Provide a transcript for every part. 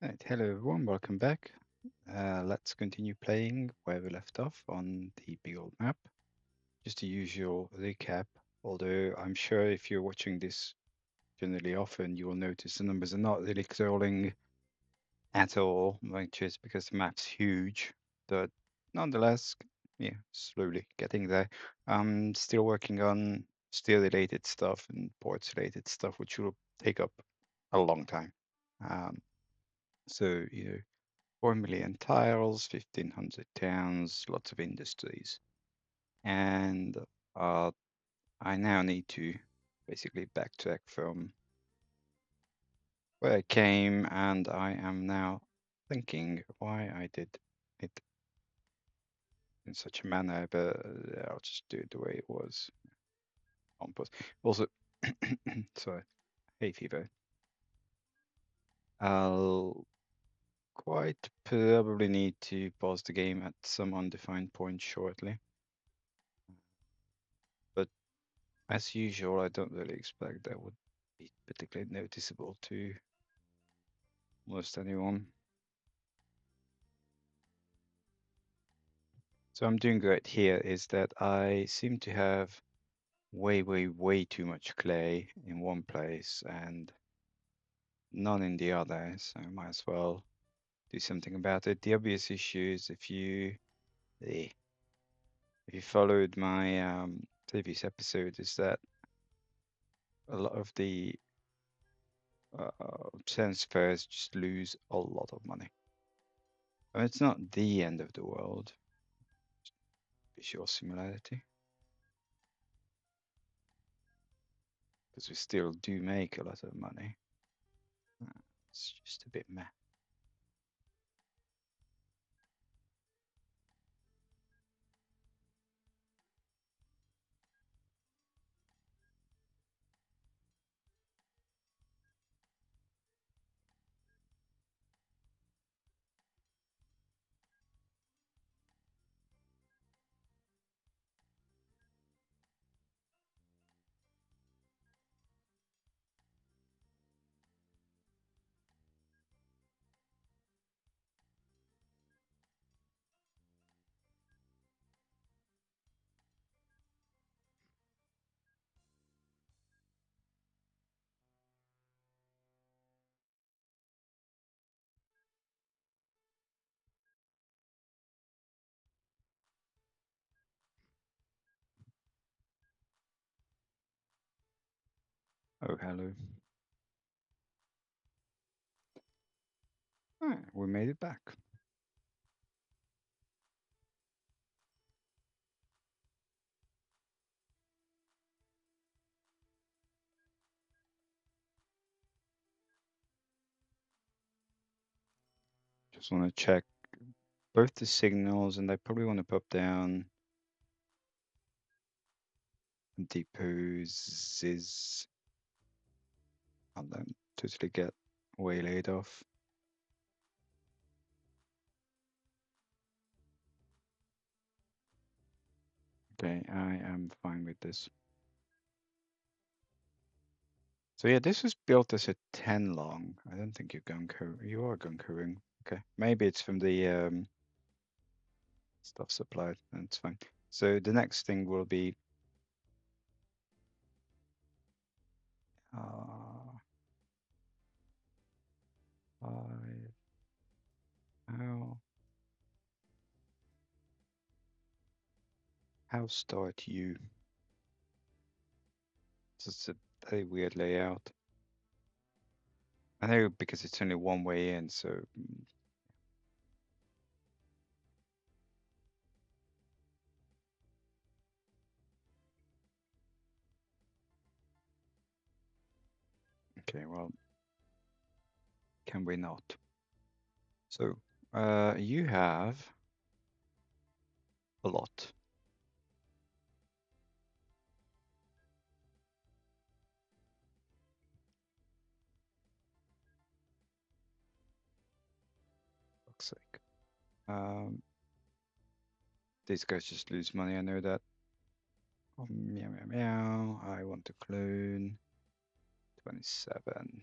Right, hello everyone, welcome back. Let's continue playing where we left off on the big old map. Just the usual recap, although I'm sure if you're watching this generally often, you will notice the numbers are not really scrolling at all, like just because the map's huge. But nonetheless, yeah, slowly getting there. I'm still working on steel related stuff and ports related stuff, which will take up a long time. Um, so, 4 million tiles, 1,500 towns, lots of industries. And I now need to basically backtrack from where I came, and I am now thinking why I did it in such a manner, but I'll just do it the way it was on pause. Also, sorry, hay fever. I'll quite probably need to pause the game at some undefined point shortly. But as usual, I don't really expect that would be particularly noticeable to most anyone. So I'm doing great here is that I seem to have way too much clay in one place and none in the other, so I might as well do something about it. The obvious issue is eh, if you followed my previous episode, is that a lot of the transfers just lose a lot of money. I mean, it's not the end of the world, visual similarity, because we still do make a lot of money. It's just a bit meh. Oh, hello. Alright, we made it back. Just want to check both the signals, and I probably want to pop down deposes. I'll then totally get waylaid off. Okay, I am fine with this. So yeah, this was built as a 10 long. I don't think you're you are Gunkaring. Okay, maybe it's from the stuff supplied. That's fine. So the next thing will be uh, five. How start you? It's a very weird layout. I know because it's only one way in, so okay, well, can we not? So, you have a lot. Fuck's sake. Um, these guys just lose money. I know that. Oh, meow meow meow. I want to clone 27.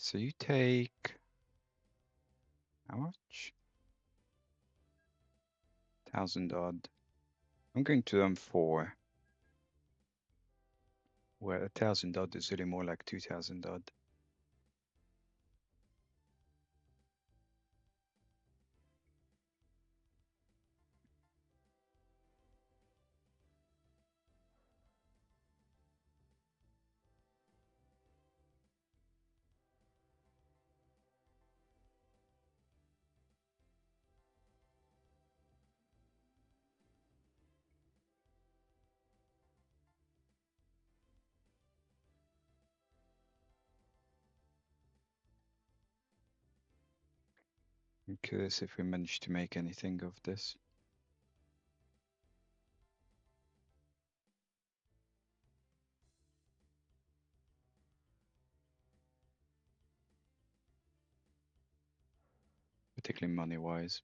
So you take how much? 1,000 odd. I'm going to 4, where 1,000 odd is really more like 2,000 odd. I'm curious if we manage to make anything of this. Particularly money-wise.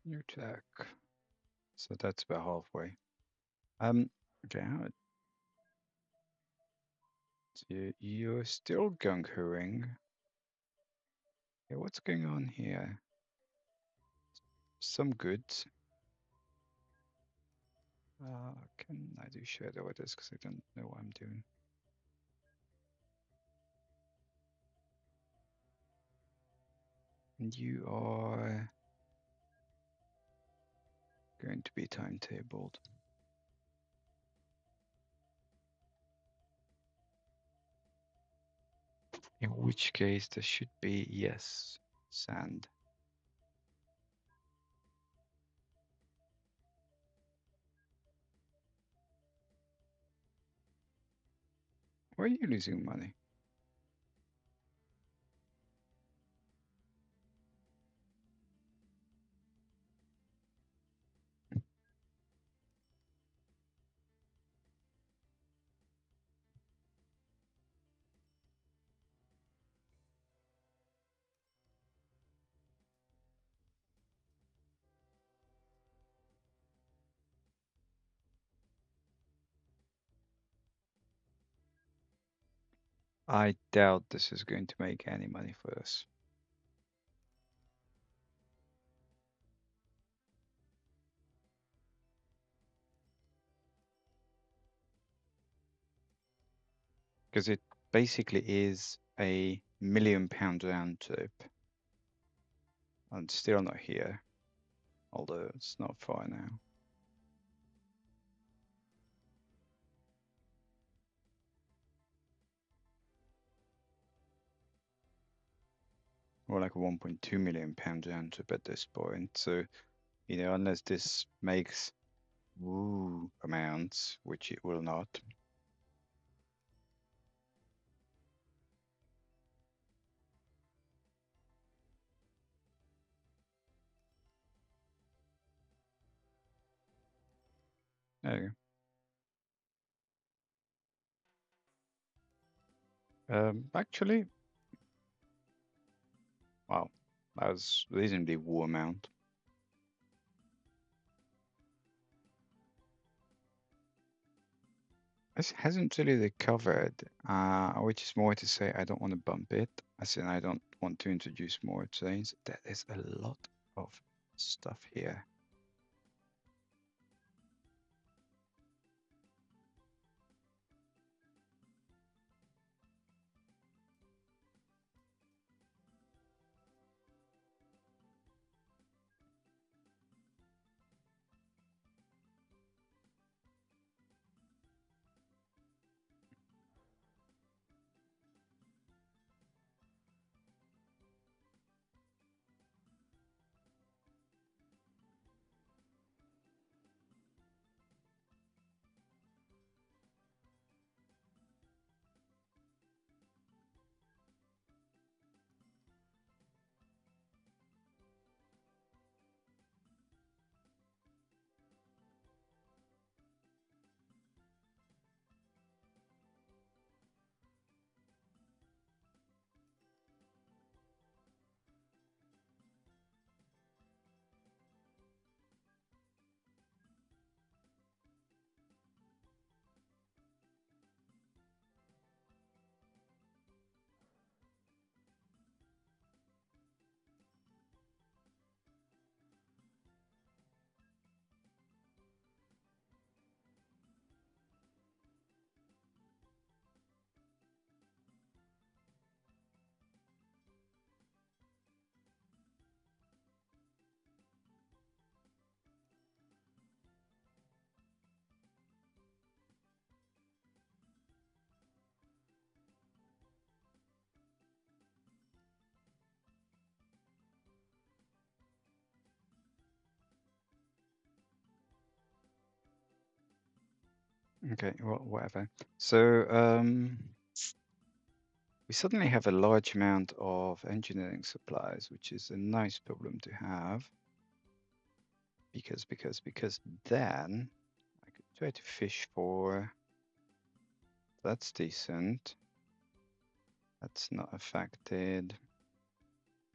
New tech. So that's about halfway. Okay, so you're still gung-hoing. Yeah, what's going on here? Some goods. Can I do shared orders because I don't know what I'm doing? And you are going to be timetabled. In which case there should be, yes, sand. Why are you losing money? I doubt this is going to make any money for us. Because it basically is a £1,000,000 round trip. And still not here, although it's not far now. Or like a £1.2 million round trip at this point. So, you know, unless this makes woo amounts, which it will not. There you go. Actually, wow, that was reasonably woo amount. This hasn't really recovered, which is more to say I don't want to bump it. As in, I don't want to introduce more trains. There is a lot of stuff here. Okay, well, whatever. So, we suddenly have a large amount of engineering supplies, which is a nice problem to have. Because then I could try to fish for. That's decent. That's not affected.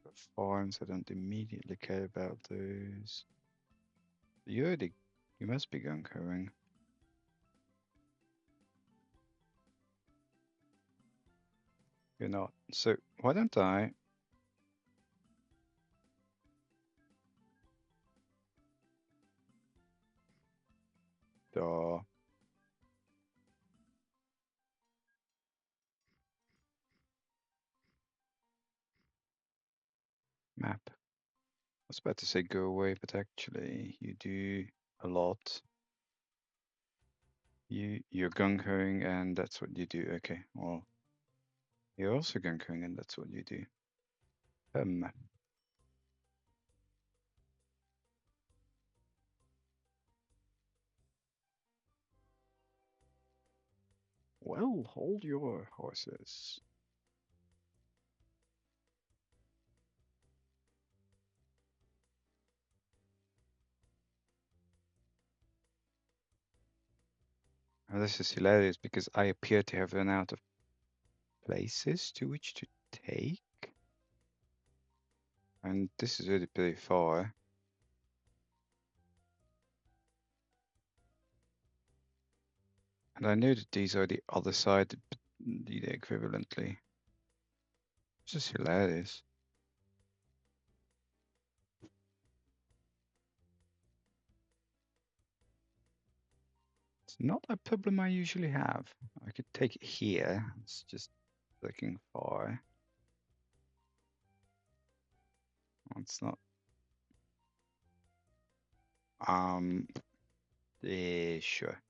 But farms, I don't immediately care about those. You must be going. You're not. So why don't I draw map? I was about to say go away, but actually you do a lot. You're gung-hoing and that's what you do. Okay, well, you're also gung-hoing and that's what you do. Well, hold your horses. And this is hilarious because I appear to have run out of places to which to take. And this is really pretty far. And I know that these are the other side, but equivalently. This is hilarious. It's not a problem I usually have. I could take it here. It's just looking far. It's not. Sure.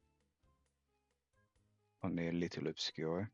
Only a little obscure.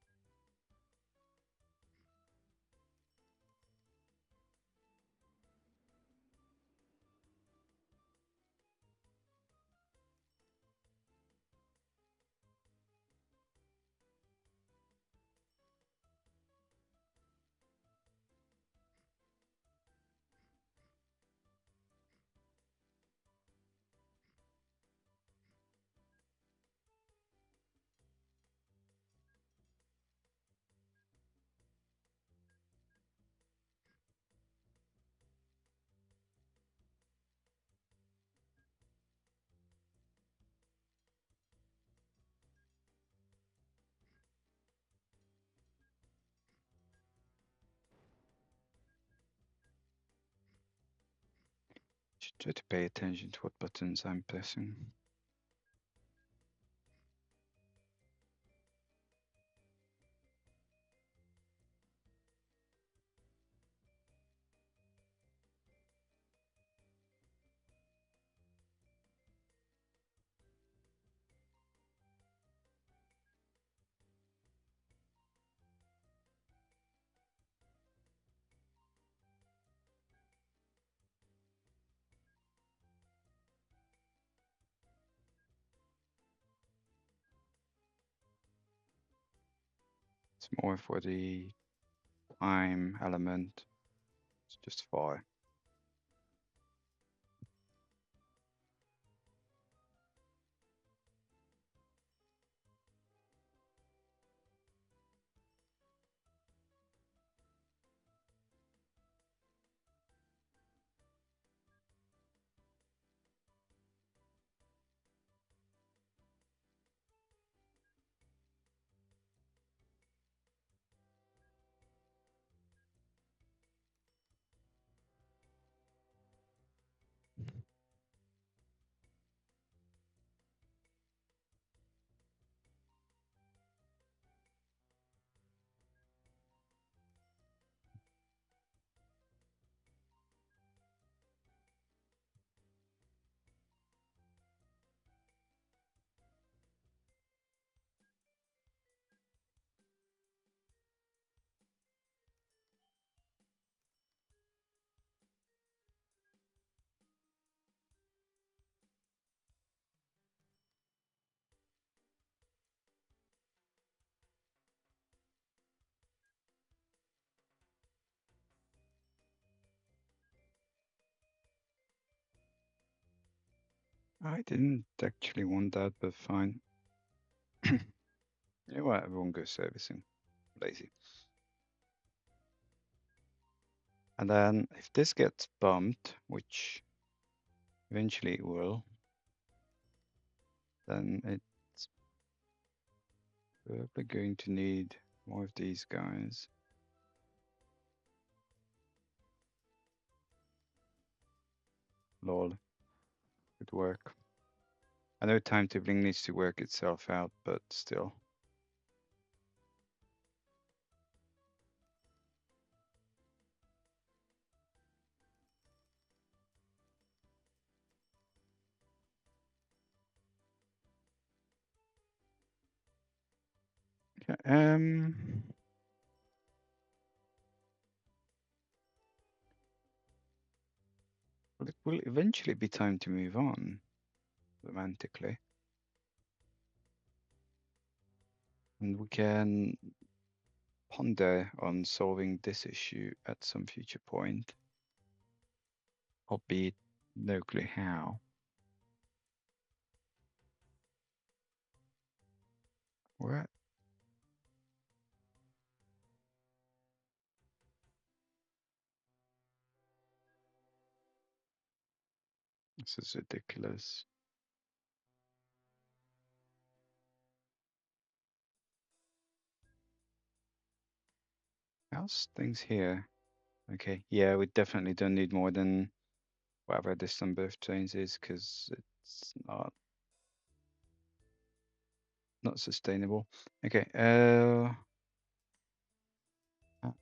Should try to pay attention to what buttons I'm pressing. It's more for the time element. It's just far. I didn't actually want that, but fine. Yeah, well, everyone goes servicing. Lazy. And then if this gets bumped, which eventually it will, then it's probably going to need more of these guys. Lol, good work. I know timetabling needs to work itself out, but still. Okay, well, it will eventually be time to move on, romantically. And we can ponder on solving this issue at some future point, albeit no clue how. What? This is ridiculous. How's things here? Okay, yeah, we definitely don't need more than whatever this number of trains is, because it's not sustainable. Okay, how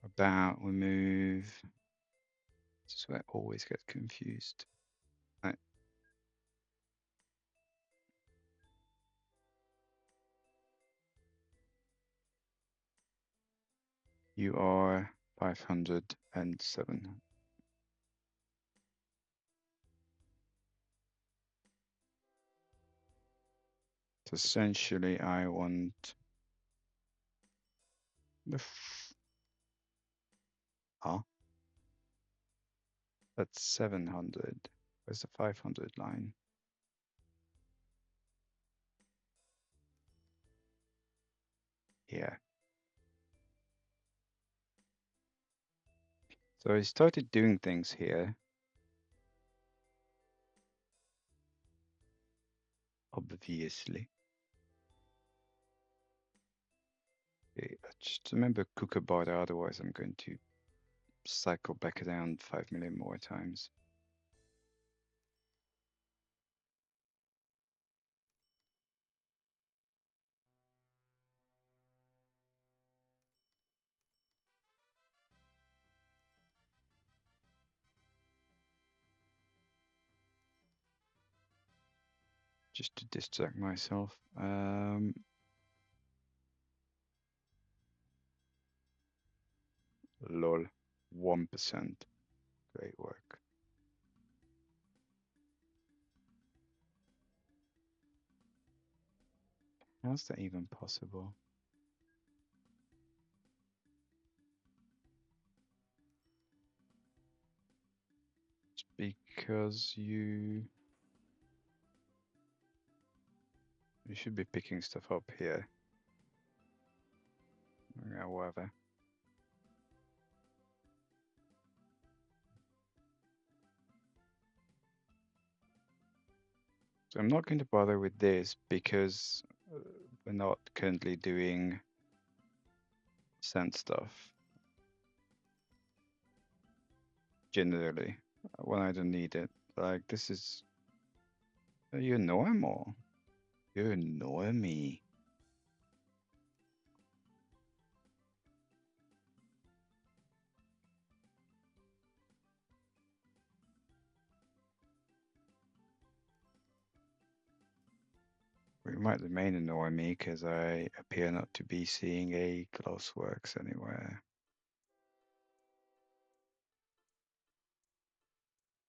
about we move? This is where I always get confused. Right. You are 507. So essentially, I want the that's 700. Where's the 500 line? Yeah. So I started doing things here. Obviously. Okay, just remember Kookaburra, otherwise I'm going to cycle back around 5 million more times. Just to distract myself. Lol. 1%. Great work. How's that even possible? It's because you should be picking stuff up here. Yeah, whatever. So I'm not going to bother with this because we're not currently doing send stuff generally when I don't need it. Like this is you're normal. You annoy me. We might remain annoying me because I appear not to be seeing a Glassworks anywhere.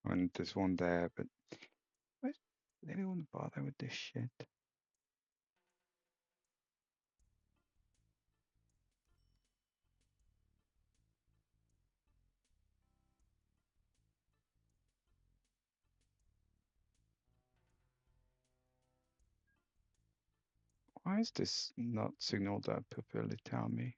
And there's one there, but why does anyone bother with this shit? Why is this not signaled that properly? Tell me.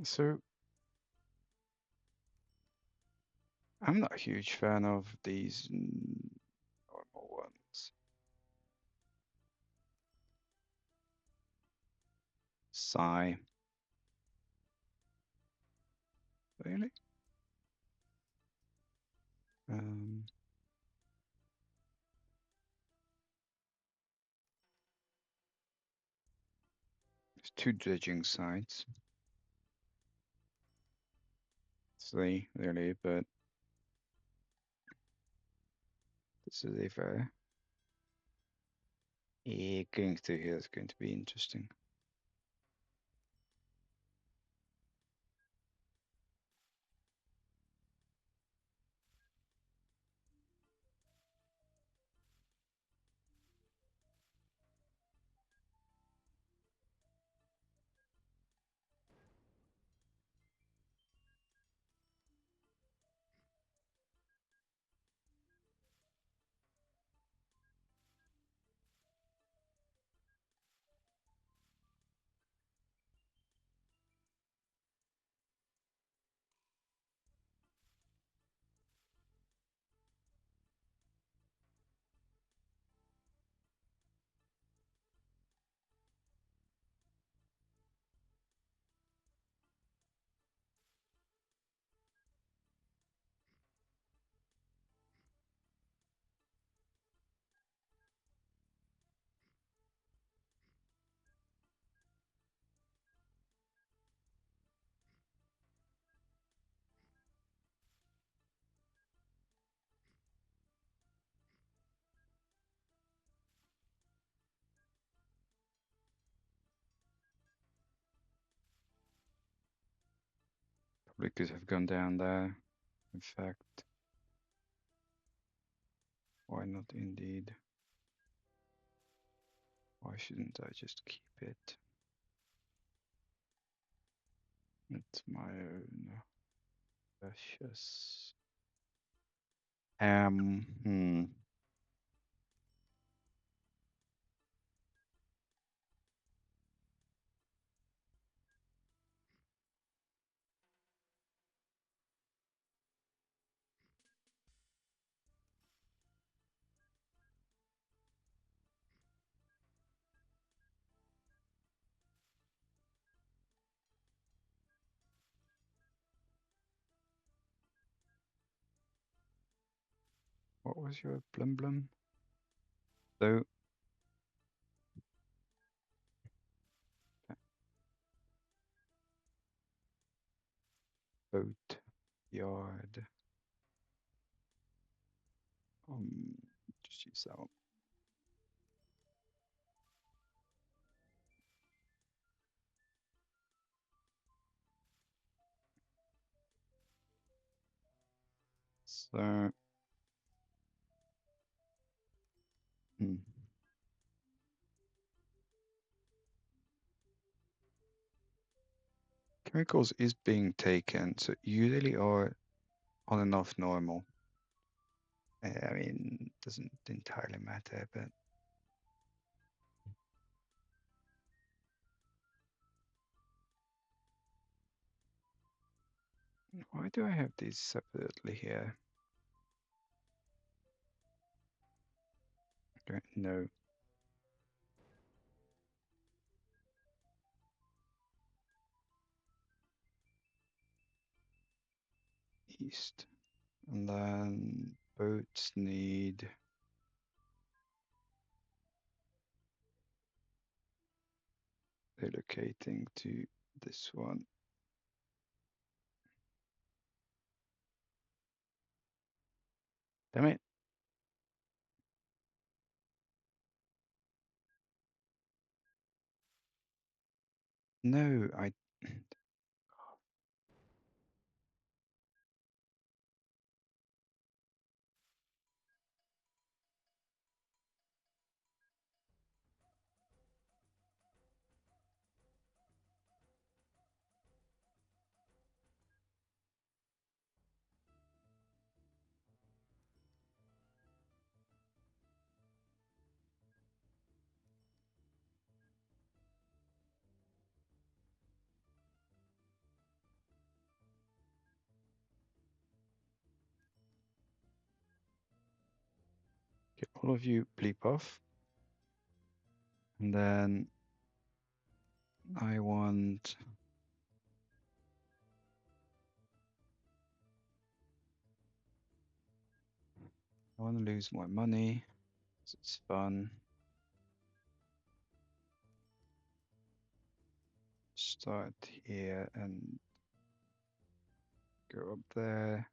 So I'm not a huge fan of these normal ones. Sigh. Really? Um, there's two dredging sites. Three, really, but this is a very... Yeah, going through here is going to be interesting. Probably could have gone down there. In fact, why not indeed? Why shouldn't I just keep it? It's my own precious. Hmm. What was your blum blum? So, boat yard. Just use that one. So, hmm. Chemicals is being taken, so you really are on and off normal. I mean, doesn't entirely matter, but why do I have these separately here? Don't know. East. And then boats need relocating to this one. Damn it. No, I... all of you bleep off. And then I want to lose more money. It's fun. Start here and go up there.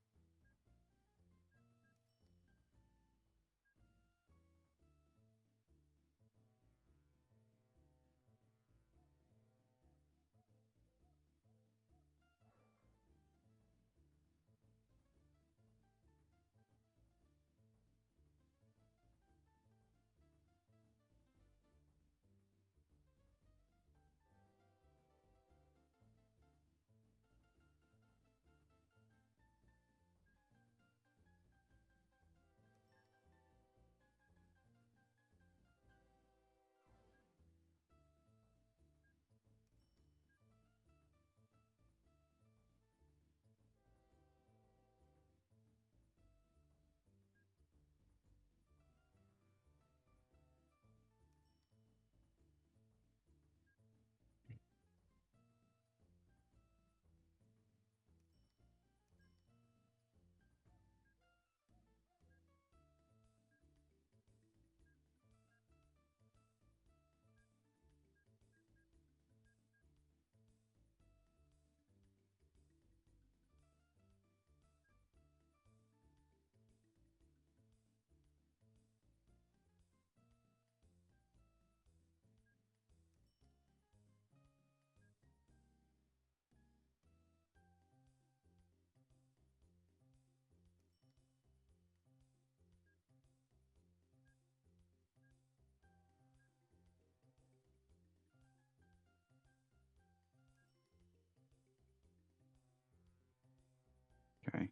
Okay.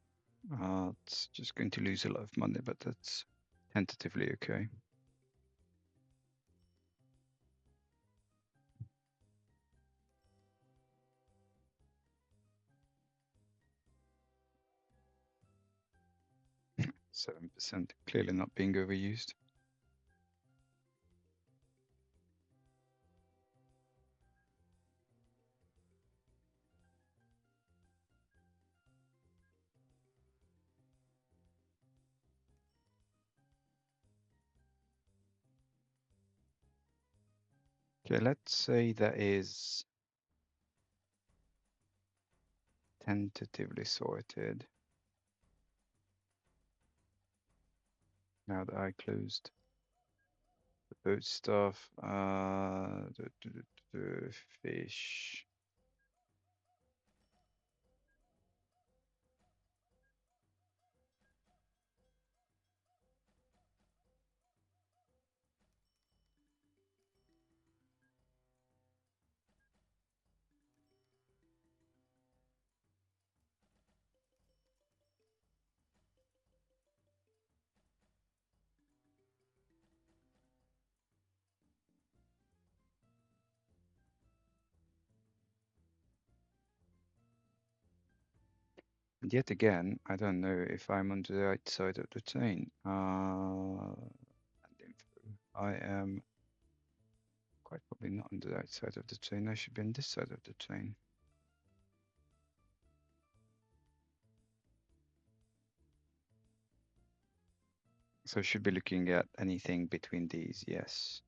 It's just going to lose a lot of money, but that's tentatively okay. %, clearly not being overused. Okay, let's say that is tentatively sorted. Now that I closed the boat stuff, the fish. And yet again, I don't know if I'm on the right side of the chain. And info. I am quite probably not on the right side of the chain. I should be on this side of the chain. So I should be looking at anything between these, yes.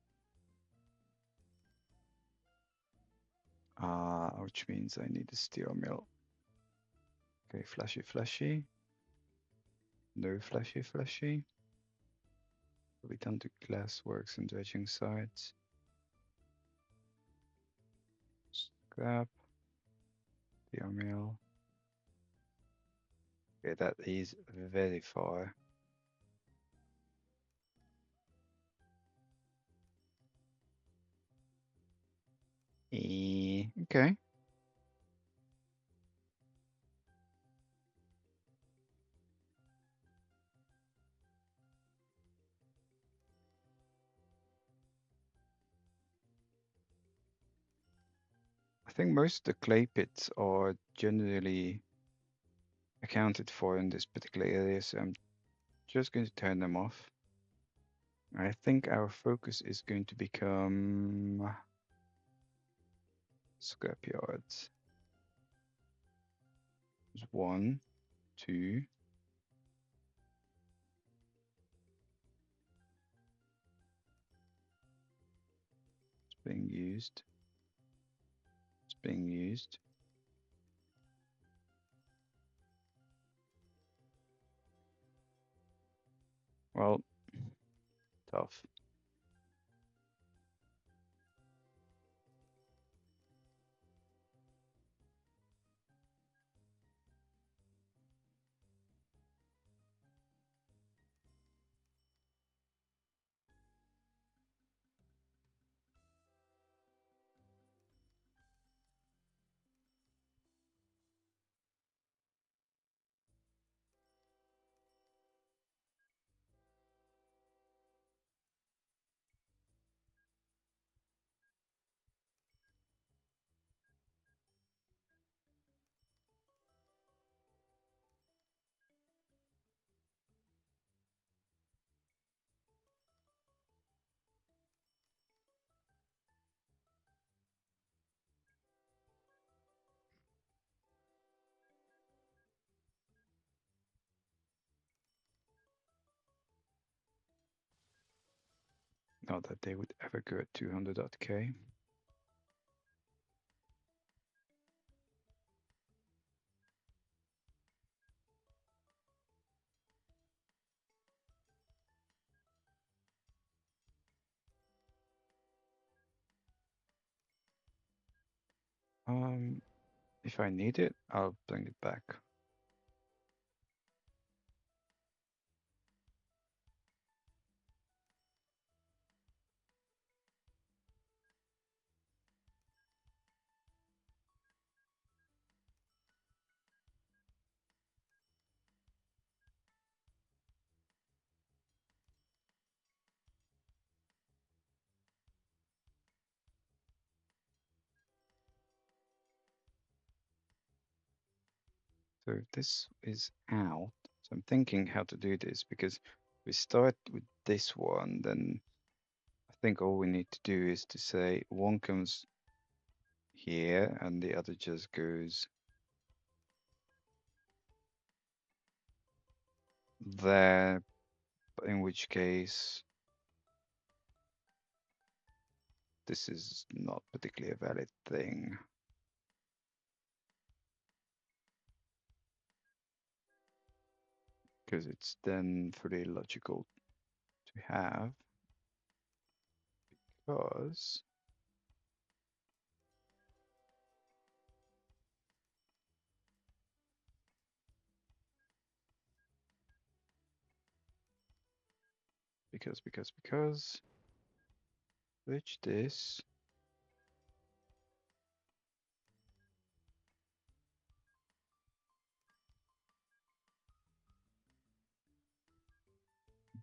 Which means I need a steel mill. Okay, flashy, flashy. No flashy, flashy. We done the glass works and dredging sites. Scrap. Steel mill. Okay, that is very far. Okay. I think most of the clay pits are generally accounted for in this particular area, so I'm just going to turn them off. I think our focus is going to become scrapyards. There's 1, 2. It's being used. It's being used. Well, tough. Not that they would ever go at 200.k. If I need it, I'll bring it back. So this is out. So I'm thinking how to do this because we start with this one, then I think all we need to do is to say one comes here and the other just goes there, in which case this is not particularly a valid thing. Because it's then fully logical to have, because which this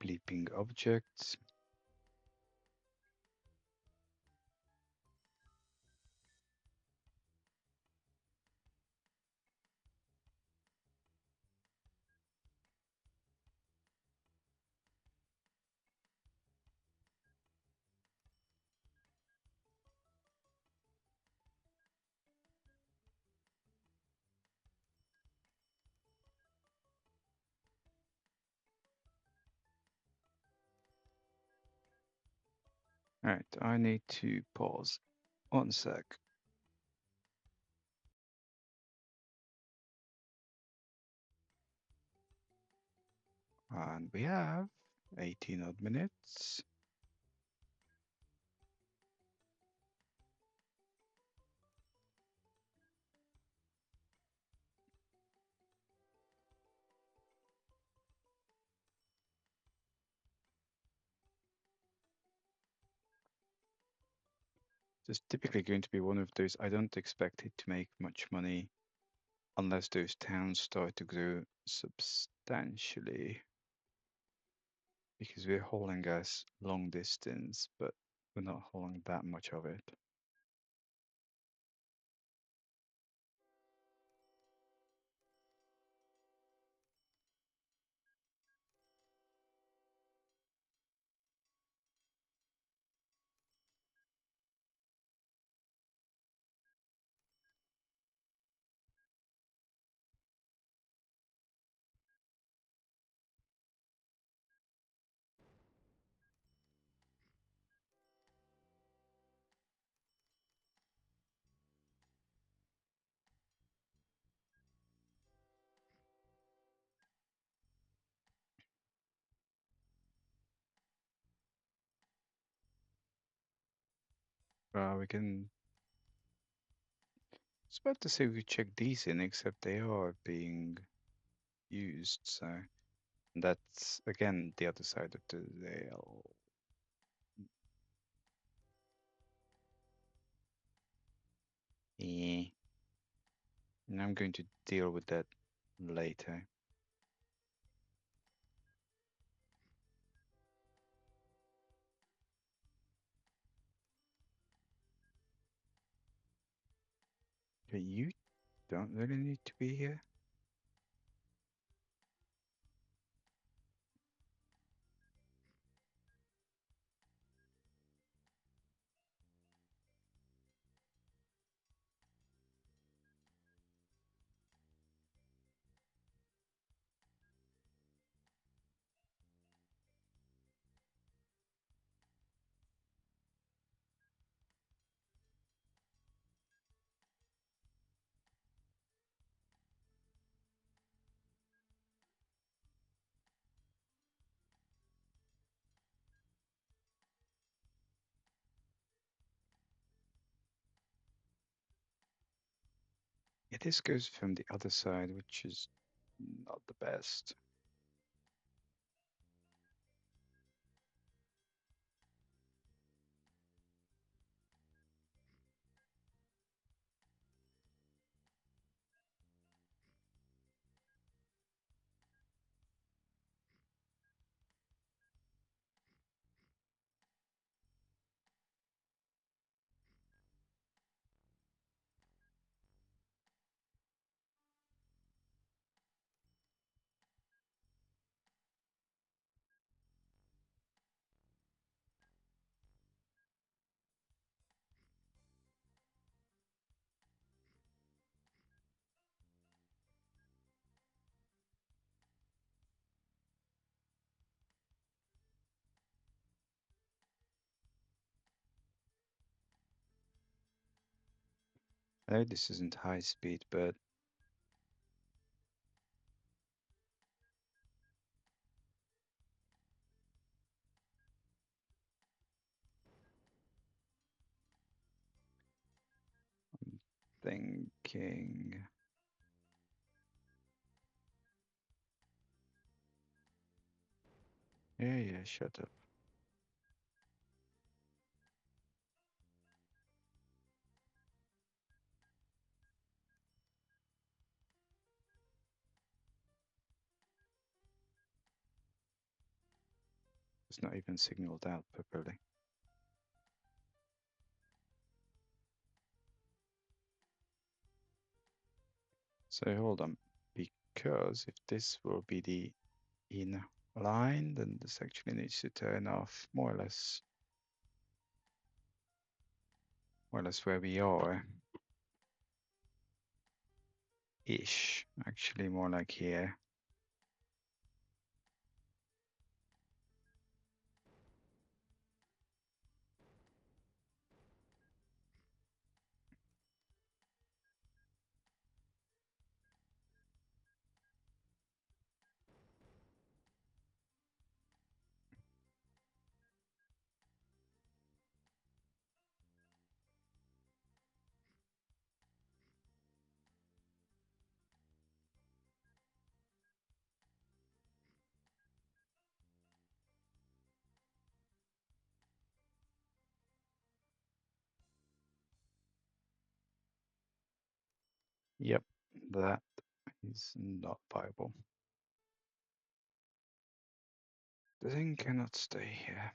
bleeping objects Alright, I need to pause 1 sec. And we have 18 odd minutes. This is typically going to be one of those, I don't expect it to make much money unless those towns start to grow substantially. Because we're hauling gas long distance, but we're not hauling that much of it. We can. I was about to say we check these in, except they are being used. So that's again the other side of the veil. Yeah. And I'm going to deal with that later. Okay, you don't really need to be here. Yeah, this goes from the other side, which is not the best. I know this isn't high speed, but thinking. Yeah, yeah, shut up. It's not even signaled out properly. So hold on, because if this will be the in line, then this actually needs to turn off more or less where we are. Ish, actually more like here. Yep, that is not viable. The thing cannot stay here.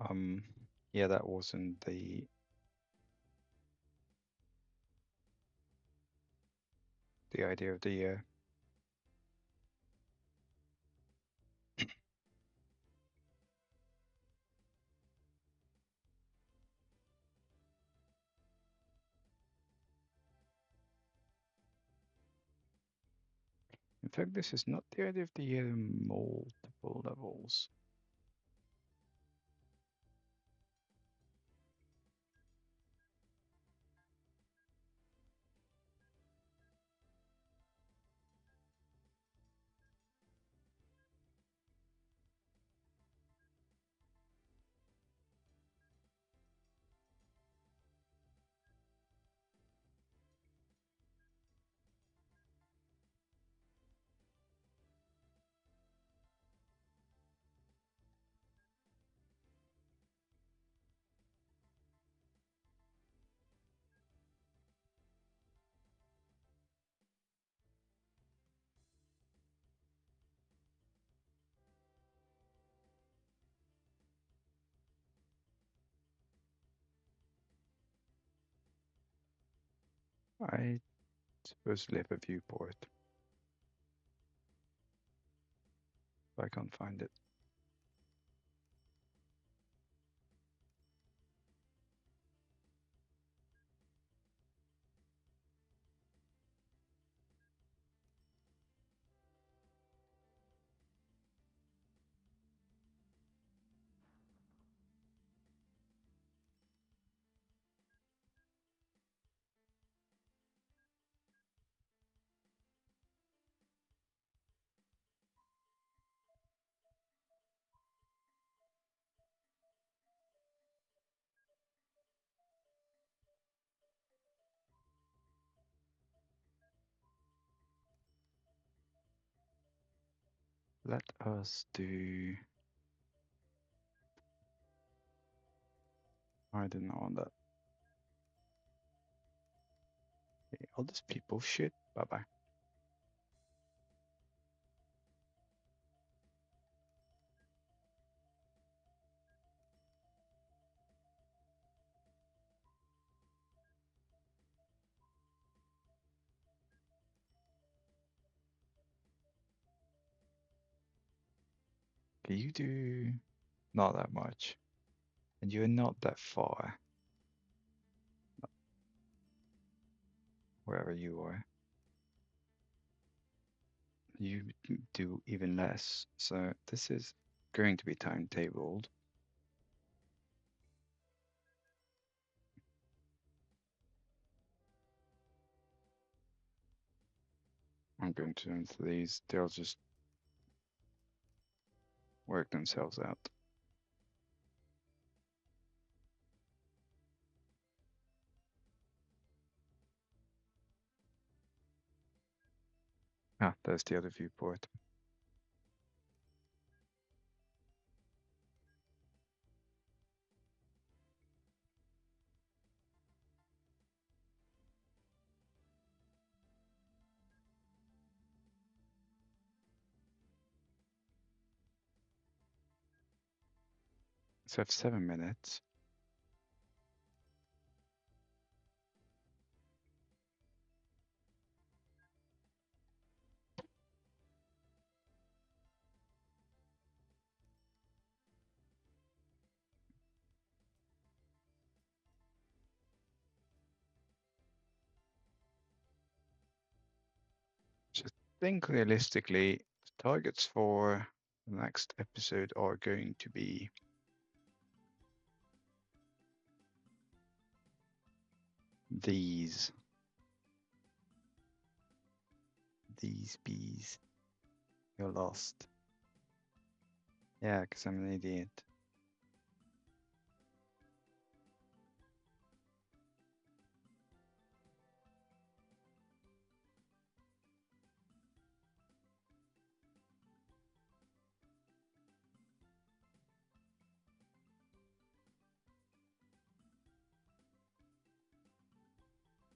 Um, yeah, that wasn't the idea of the year. In fact, this is not the idea of the year in multiple levels. I supposedly have a viewport, but I can't find it. Let us do, I don't know on that. Okay, all these people shit. Bye bye. Okay, you do not that much, and you're not that far, wherever you are. You do even less. So this is going to be timetabled. I'm going to enter these. They'll just work themselves out. Ah, there's the other viewport. So I have 7 minutes. Just think realistically, the targets for the next episode are going to be these. These bees. You're lost. Yeah, because I'm an idiot.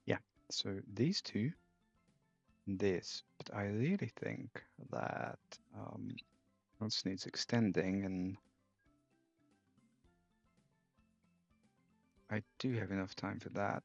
Yeah, so these two, this. But I really think that this needs extending, and I do have enough time for that.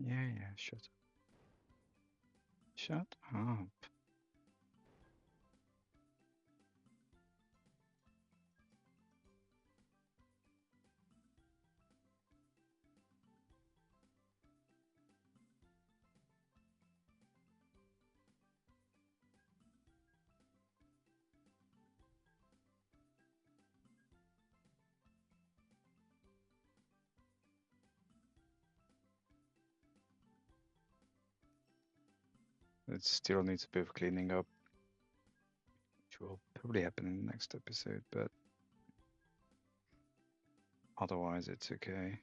Yeah, shut up. Shut up. It still needs a bit of cleaning up, which will probably happen in the next episode, but otherwise it's okay.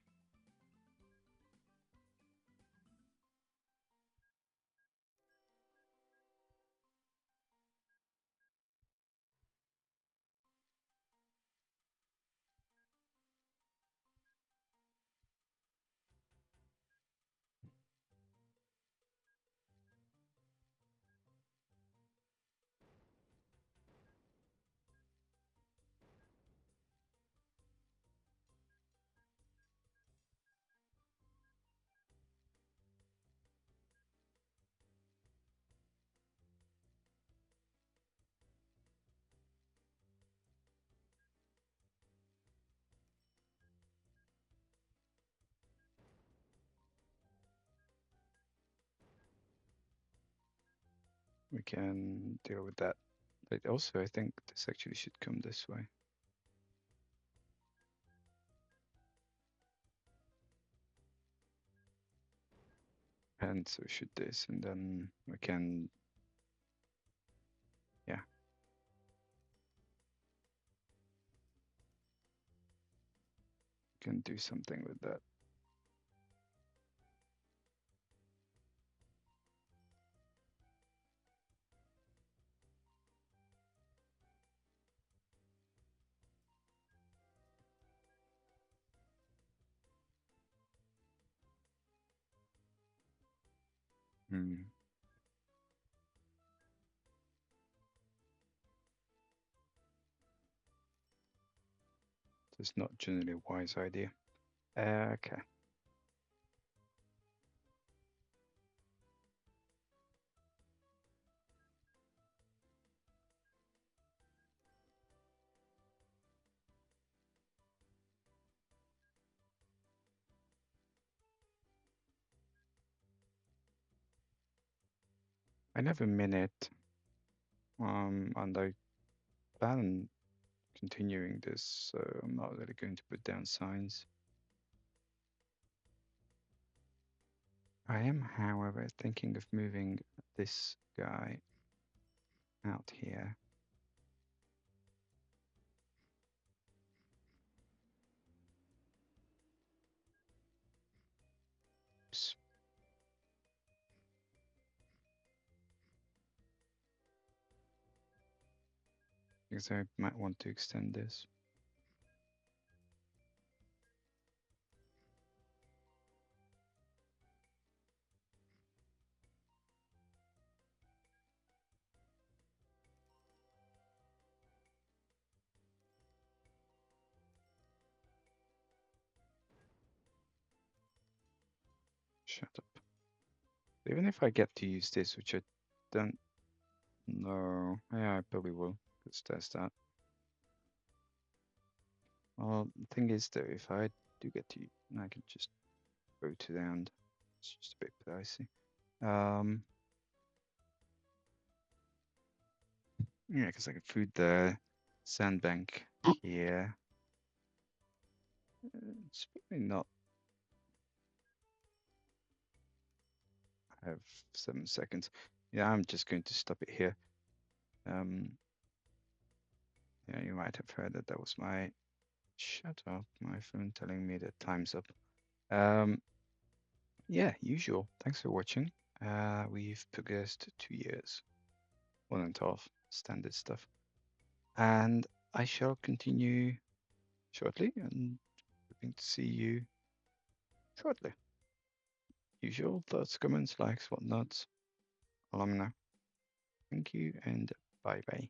We can deal with that. But also, I think this actually should come this way. And so should this, and then we can, yeah. Can do something with that. Hmm. It's not generally a wise idea. Okay. I have a minute, and I plan on continuing this, so I'm not really going to put down signs. I am, however, thinking of moving this guy out here. Oops. Because I might want to extend this. Shut up. Even if I get to use this, which I don't know. Yeah, I probably will. Let's test that. Well, the thing is though, if I do get to, I can just go to the end. It's just a bit pricey. Yeah, because I can food the sandbank here. It's probably not. I have 7 seconds. Yeah, I'm just going to stop it here. Yeah, you might have heard that was my shut up, my phone telling me that time's up. Yeah, usual. Thanks for watching. We've progressed 2 years, 1.5 standard stuff, and I shall continue shortly, and hoping to see you shortly. Usual thoughts, comments, likes, whatnots. Alumni. Thank you and bye bye.